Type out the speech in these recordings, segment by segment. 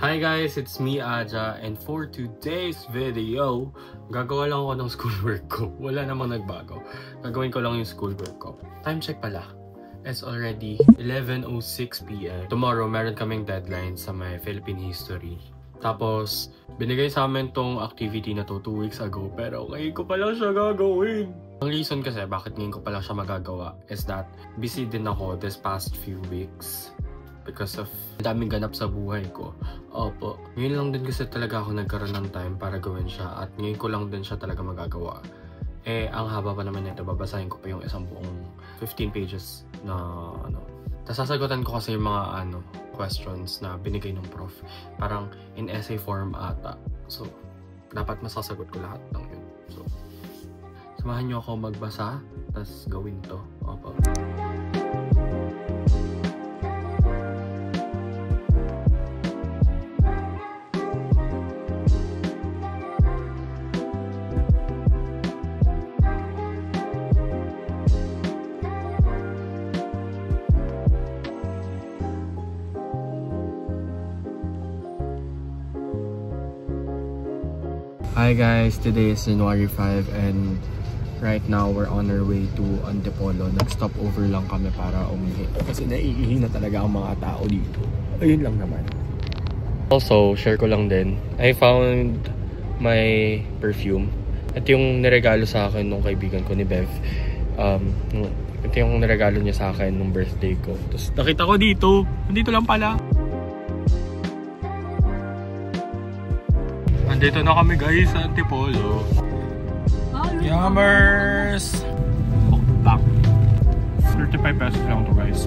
Hi guys, it's me Aja, and for today's video, gagawa lang ako ng schoolwork ko. Wala namang nagbago. Gagawin ko lang yung schoolwork ko. Time check pala. It's already 11:06 PM. Tomorrow, meron kaming deadline sa my Philippine history. Tapos, binigay sa amin tong activity na to 2 weeks ago, pero ngayon ko pa lang siya gagawin. Ang reason kasi bakit ngayon ko pa lang siya magagawa is that busy din ako this past few weeks. Because of daming ganap sa buhay ko. Opo. Ngayon lang din kasi talaga ako nagkaroon ng time para gawin siya. At ngayon ko lang din siya talaga magagawa. Eh, ang haba pa naman nito. Babasahin ko pa yung isang buong 15 pages na Tapos sasagutan ko kasi yung mga questions na binigay ng prof. Parang in essay form ata. So, dapat masasagot ko lahat ng yun. So, samahan nyo ako magbasa. Tapos gawin to. Opo. Hi guys, today is January 5 and right now we're on our way to Antipolo. Nag-stop over lang kami para umihi kasi naiihi na talaga ang mga tao dito. Ayun lang naman. Also, share ko lang din. I found my perfume. Ito yung niregalo sa akin nung kaibigan ko ni Bev. Ito yung niregalo niya sa akin nung birthday ko. Tapos nakita ko dito. Nandito lang pala. Dito na kami guys sa Antipolo. Yummers! Bukbak. 35 pesos lang to guys.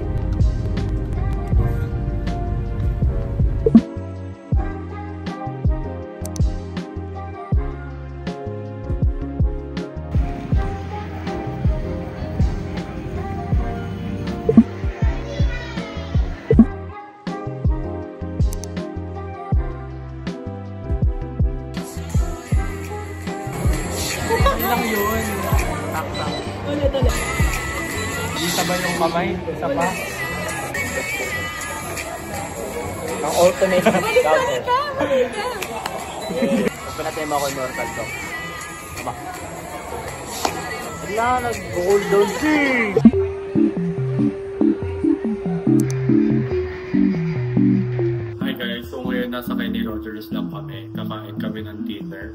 Lang yun. Takta. Ulit. Isa ba yung kamay? Isa pa? Ang ultimate counter. Pinatay mo ako yung Mortal Talk. Tama. Wala, nag-gold down siya. Hi guys, so ngayon nasa Kenny Rogers lang kami. Kakain kami ng dinner.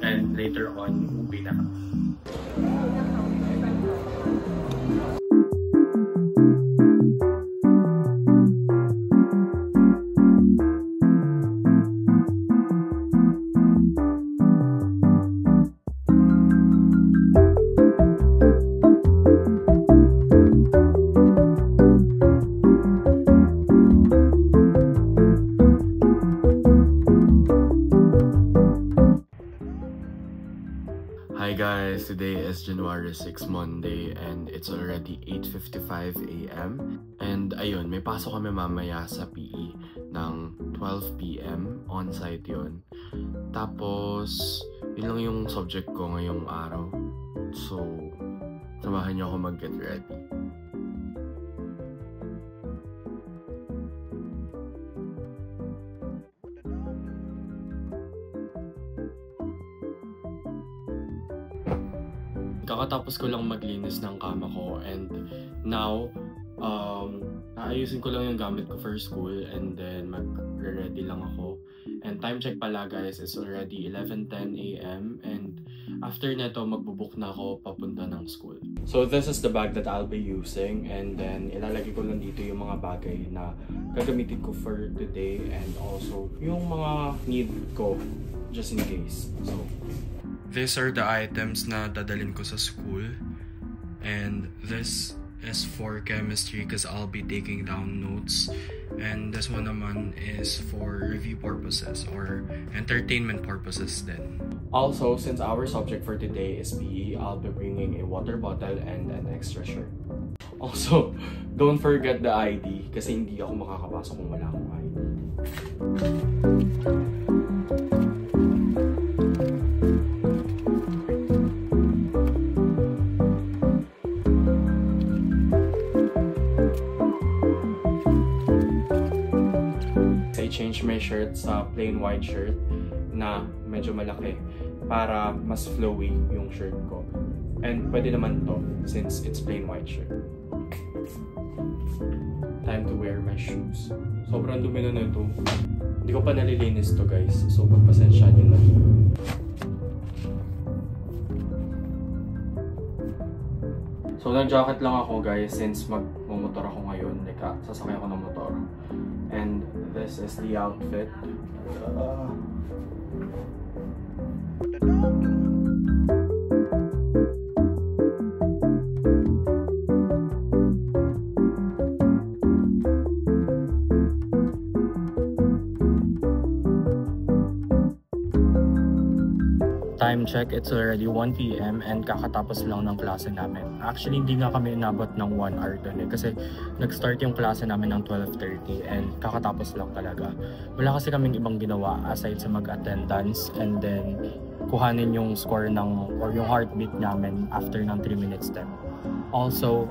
And later on, uwi na kami. Hi guys, today is January 6 Monday and it's already 8:55 AM and ayun, may pasok kami mamaya sa PE ng 12 PM, on-site yun. Tapos, yun lang yung subject ko ngayong araw. So, samahan niyo ako mag-get ready. Kakatapos ko lang maglinis ng kama ko and now aayusin ko lang yung gamit ko for school and then mag-ready lang ako. And time check pala guys, it's already 11:10 AM and after neto magbubook na ako papunta ng school. So this is the bag that I'll be using and then ilalagay ko lang dito yung mga bagay na gagamitin ko for today and also yung mga need ko just in case. So these are the items na dadalhin ko sa school and this is for chemistry because I'll be taking down notes and this one naman is for review purposes or entertainment purposes then. Also, since our subject for today is PE, I'll be bringing a water bottle and an extra shirt. Also, don't forget the ID kasi hindi ako makakapasok kung wala akong ID. i-change my shirt sa plain white shirt na medyo malaki para mas flowy yung shirt ko. And pwede naman to since it's plain white shirt. Time to wear my shoes. Sobrang dumi na ito. Hindi ko pa nalilinis to guys, so pagpasensyahan nyo na. So nag-jacket lang ako guys since magmumotor ako ngayon. Like, sasakay ako ng motor. And this is the outfit. Time check, it's already 1 PM and kakatapos lang ng klase namin. Actually, hindi nga kami inabot ng 1 hour doon kasi nag-start yung klase namin ng 12:30 and kakatapos lang talaga. Wala kasi kaming ibang ginawa aside sa mag-attendance and then kuhanin yung score ng or yung heartbeat namin after ng 3 minutes step. Also,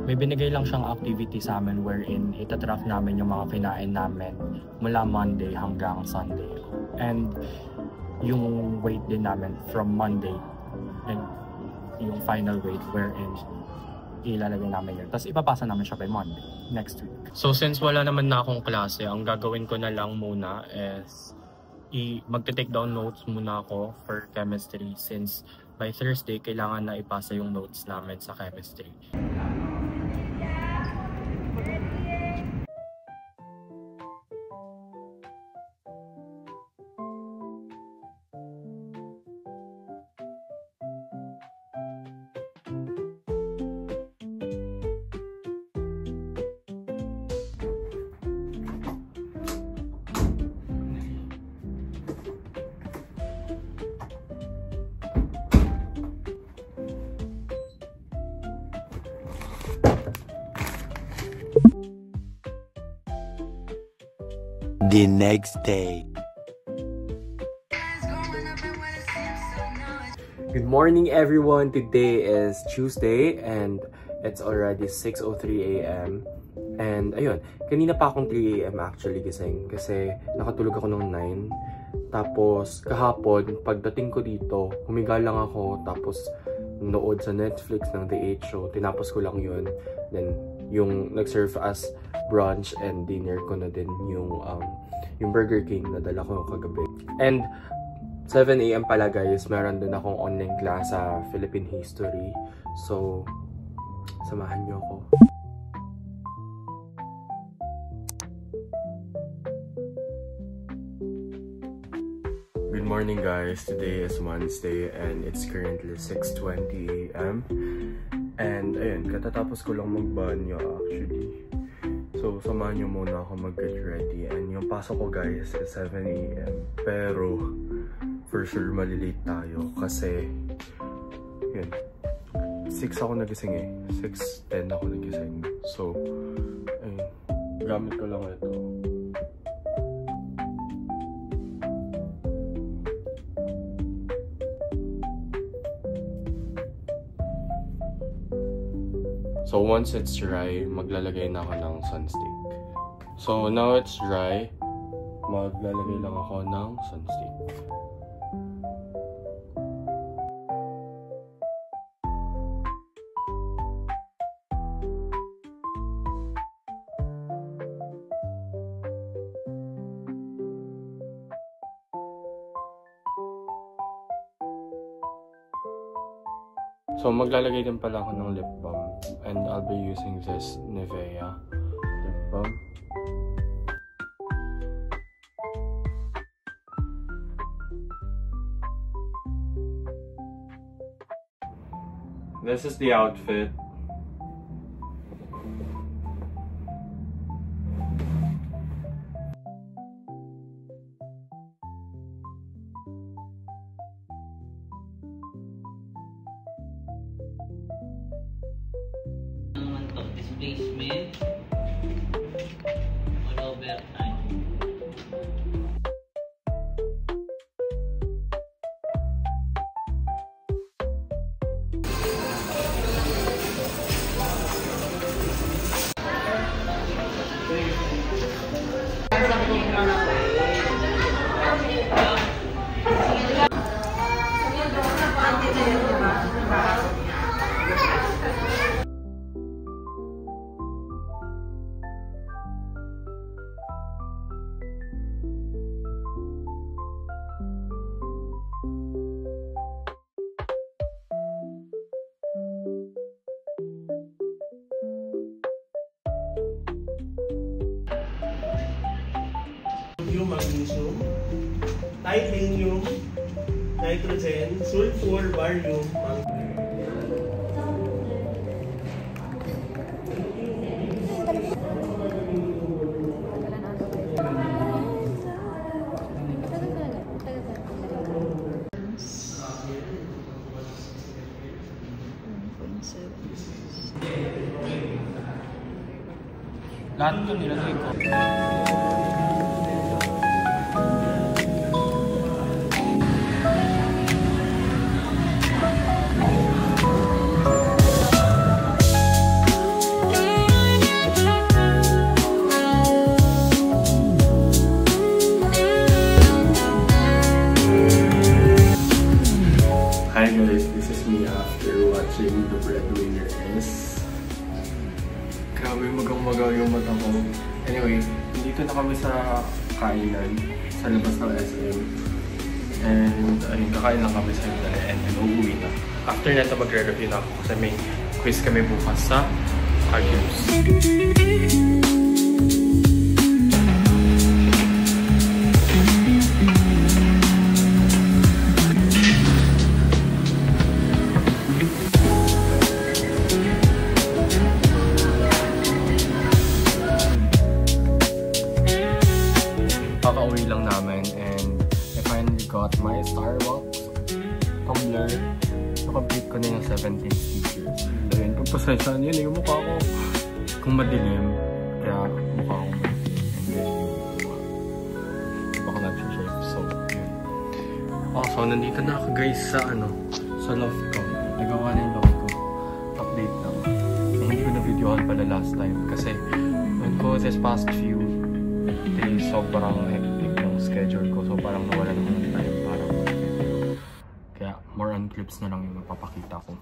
may binigay lang siyang activity sa amin wherein itatrack namin yung mga kinain namin mula Monday hanggang Sunday. And yung weight din namin from Monday and yung final weight wherein ilalagay namin yun. Tapos ipapasa namin siya by Monday next week. So since wala naman na akong klase, ang gagawin ko na lang muna is magte-take down notes muna ako for chemistry since by Thursday kailangan na ipasa yung notes namin sa chemistry. The next day. Good morning everyone! Today is Tuesday and it's already 6:03 AM. And ayun, kanina pa akong 3 AM actually gising kasi nakatulog ako ng 9. Tapos kahapon, pagdating ko dito, humiga lang ako tapos nood sa Netflix ng The 8 Show. Tinapos ko lang yun. Then yung nag-serve as brunch and dinner ko na din yung Burger King na dala ko kagabi. And 7 AM pala guys, meron din akong online class sa Philippine History. So, samahan niyo ako. Good morning guys, today is Wednesday and it's currently 6:20 AM. And ayun, katatapos ko lang magbanyo actually. So, samahan nyo muna ako mag-get ready. And yung pasok ko guys is 7 AM. Pero, for sure malilate tayo kasi yun, 6 ako nagising eh. 6:10 ako nagising. So, ayun, gamit ko lang ito. So once it's dry, maglalagay na ako ng sunstick. So now it's dry, maglalagay lang ako ng sunstick. So maglalagay din pala ako ng lip balm. And I'll be using this Nivea lip balm. This is the outfit. Displacement all over time. sodium, magnesium, titanium, nitrogen, sulfur, barium, lahat ito nilagay ko. Hi guys, this is me after watching The Breadwinner S. Grabe magaw-magaw yung mata ko. Anyway, dito na kami sa kainan sa labas ng SM. And ayun, kakain lang kami sa Hindale and then uuwi na. After nito magre-review na ako kasi may quiz kami bukas sa Argus. Kakauwi lang namin and I finally got my Starbucks tumbler. Na-complete ko na yung 17 stickers. Ayun, pagpasensyahan yun yung mukha ko. Kung madilim, kaya mukha ko madilim. And then yung baka nag-shape. So, yun. So, nandito na ako guys sa sa loft ko. Nagawa na yung loft ko. Update lang. Hindi ko na-videohan pala last time kasi yun ko this past few days sobrang hectic yung schedule ko. So parang nawala naman ng time para mag-video. Kaya more on clips na lang yung mapapakita ko.